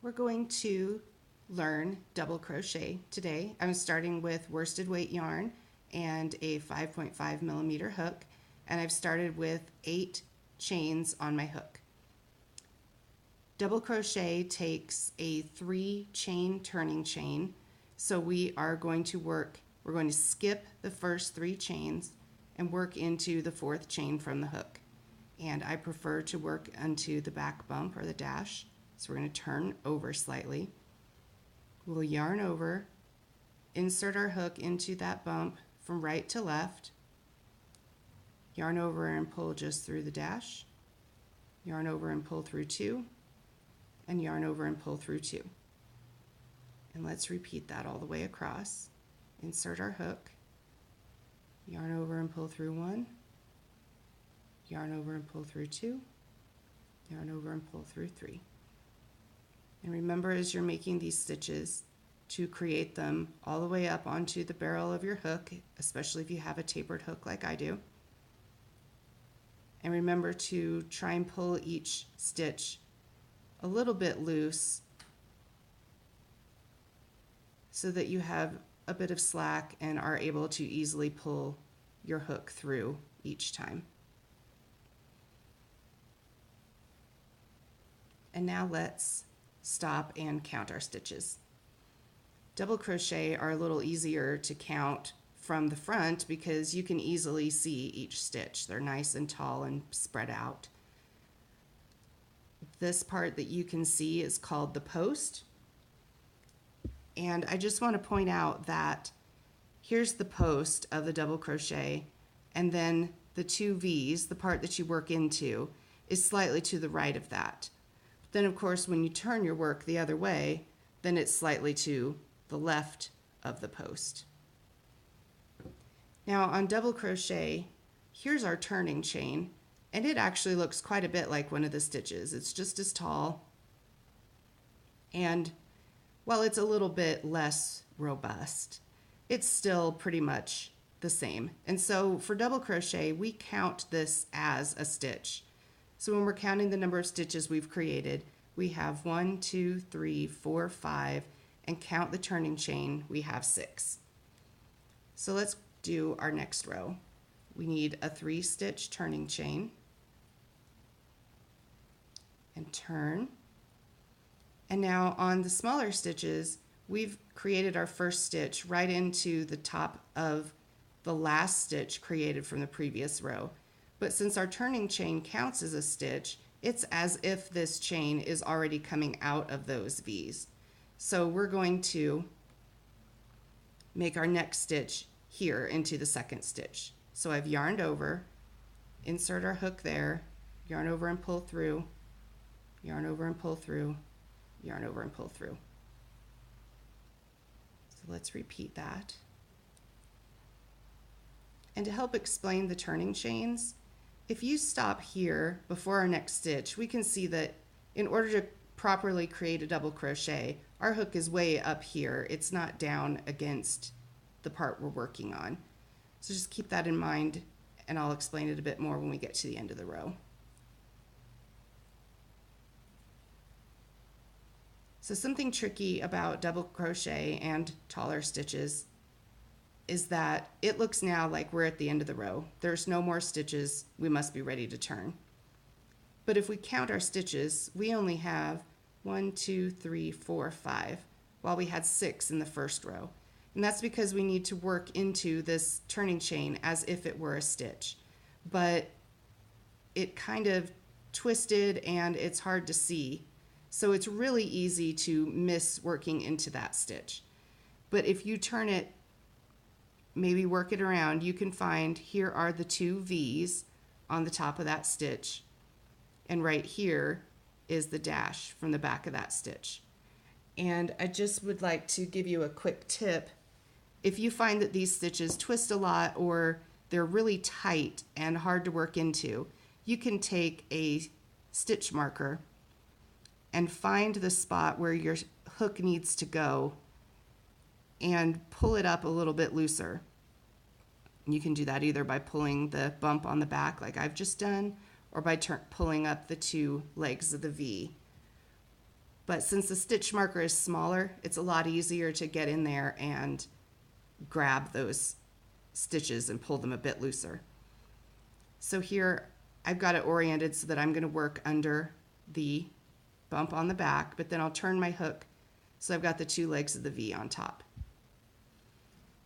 We're going to learn double crochet today. I'm starting with worsted weight yarn and a 5.5 millimeter hook, and I've started with 8 chains on my hook. Double crochet takes a 3 chain turning chain, so we're going to skip the first 3 chains and work into the 4th chain from the hook. And I prefer to work onto the back bump or the dash. So we're going to turn over slightly. We'll yarn over, insert our hook into that bump from right to left, yarn over and pull just through the dash, yarn over and pull through 2, and yarn over and pull through 2. And let's repeat that all the way across. Insert our hook, yarn over and pull through 1, yarn over and pull through 2, yarn over and pull through 3. And remember, as you're making these stitches, to create them all the way up onto the barrel of your hook, especially if you have a tapered hook like I do. And remember to try and pull each stitch a little bit loose so that you have a bit of slack and are able to easily pull your hook through each time. And now let's stop and count our stitches. Double crochet are a little easier to count from the front because you can easily see each stitch. They're nice and tall and spread out. This part that you can see is called the post. And I just want to point out that here's the post of the double crochet, and then the 2 V's, the part that you work into, is slightly to the right of that. Then of course when you turn your work the other way, then it's slightly to the left of the post. Now on double crochet, here's our turning chain, and it actually looks quite a bit like one of the stitches. It's just as tall, and while it's a little bit less robust, it's still pretty much the same. And so for double crochet, we count this as a stitch. So when we're counting the number of stitches we've created, we have 1, 2, 3, 4, 5, and count the turning chain, we have 6. So let's do our next row. We need a 3-stitch turning chain and turn. And now on the smaller stitches, we've created our first stitch right into the top of the last stitch created from the previous row. But since our turning chain counts as a stitch, it's as if this chain is already coming out of those V's. So we're going to make our next stitch here into the 2nd stitch. So I've yarned over, insert our hook there, yarn over and pull through, yarn over and pull through, yarn over and pull through. So let's repeat that. And to help explain the turning chains, if you stop here before our next stitch, we can see that in order to properly create a double crochet, our hook is way up here. It's not down against the part we're working on. So just keep that in mind, and I'll explain it a bit more when we get to the end of the row. So something tricky about double crochet and taller stitches is that it looks now like we're at the end of the row. There's no more stitches. We must be ready to turn. But if we count our stitches, we only have 1, 2, 3, 4, 5, while we had 6 in the first row. And that's because we need to work into this turning chain as if it were a stitch. But it kind of twisted and it's hard to see. So it's really easy to miss working into that stitch. But if you turn it, maybe work it around, you can find here are the 2 V's on the top of that stitch, and right here is the dash from the back of that stitch. And I just would like to give you a quick tip. If you find that these stitches twist a lot or they're really tight and hard to work into, you can take a stitch marker and find the spot where your hook needs to go and pull it up a little bit looser. You can do that either by pulling the bump on the back like I've just done, or by pulling up the 2 legs of the V. But since the stitch marker is smaller, it's a lot easier to get in there and grab those stitches and pull them a bit looser. So here I've got it oriented so that I'm going to work under the bump on the back, but then I'll turn my hook so I've got the two legs of the V on top.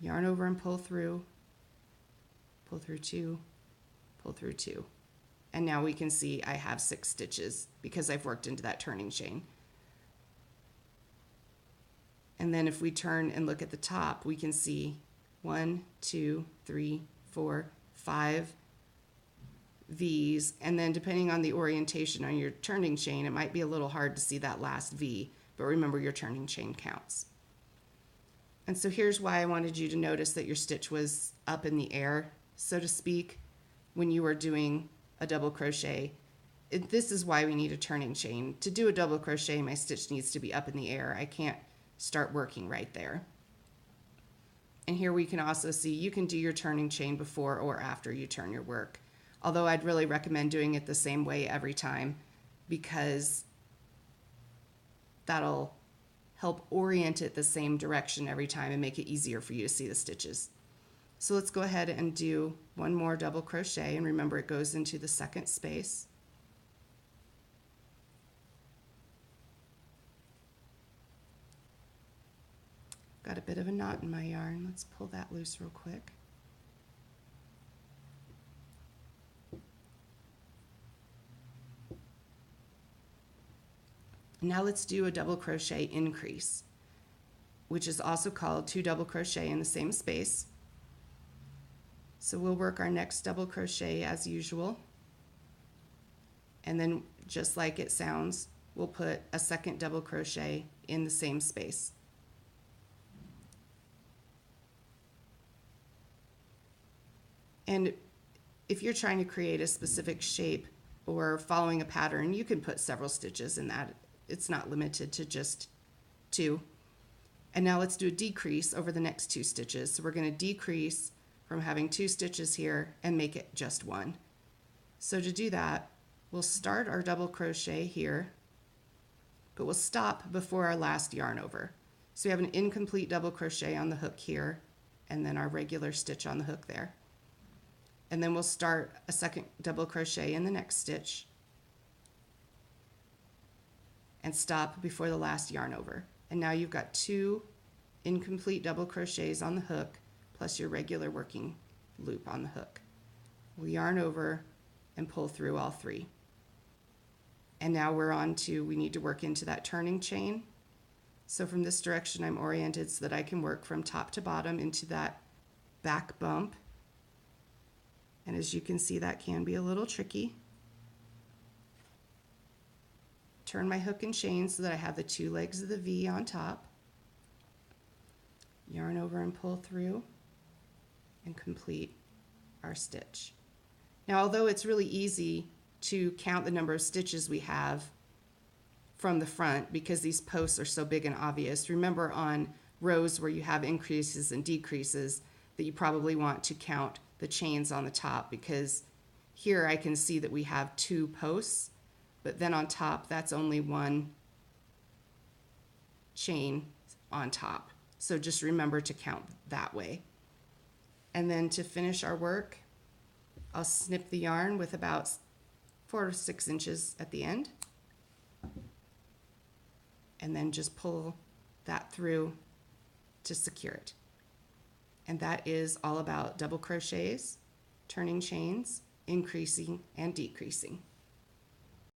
Yarn over and pull through two, pull through two. And now we can see I have 6 stitches because I've worked into that turning chain. And then if we turn and look at the top, we can see 1, 2, 3, 4, 5 V's. And then depending on the orientation on your turning chain, it might be a little hard to see that last V, but remember your turning chain counts. And so here's why I wanted you to notice that your stitch was up in the air, so to speak, when you were doing a double crochet. This is why we need a turning chain. To do a double crochet, my stitch needs to be up in the air. I can't start working right there. And here we can also see you can do your turning chain before or after you turn your work. Although I'd really recommend doing it the same way every time, because that'll help orient it the same direction every time and make it easier for you to see the stitches. So let's go ahead and do one more double crochet, and remember it goes into the second space. Got a bit of a knot in my yarn. Let's pull that loose real quick. Now let's do a double crochet increase, which is also called 2 double crochet in the same space. So we'll work our next double crochet as usual. And then just like it sounds, we'll put a second double crochet in the same space. And if you're trying to create a specific shape or following a pattern, you can put several stitches in that. It's not limited to just 2. And now let's do a decrease over the next 2 stitches. So we're going to decrease from having 2 stitches here and make it just 1. So to do that, we'll start our double crochet here, but we'll stop before our last yarn over. So we have an incomplete double crochet on the hook here, and then our regular stitch on the hook there. And then we'll start a second double crochet in the next stitch and stop before the last yarn over. And now you've got 2 incomplete double crochets on the hook plus your regular working loop on the hook. We'll yarn over and pull through all 3. And now we're on to, we need to work into that turning chain. So from this direction I'm oriented so that I can work from top to bottom into that back bump. And as you can see, that can be a little tricky. Turn my hook and chain so that I have the 2 legs of the V on top. Yarn over and pull through and complete our stitch. Now, although it's really easy to count the number of stitches we have from the front because these posts are so big and obvious, remember on rows where you have increases and decreases that you probably want to count the chains on the top, because here I can see that we have 2 posts, but then on top that's only 1 chain on top. So just remember to count that way. And then to finish our work, I'll snip the yarn with about 4 to 6 inches at the end, and then just pull that through to secure it. And that is all about double crochets, turning chains, increasing and decreasing.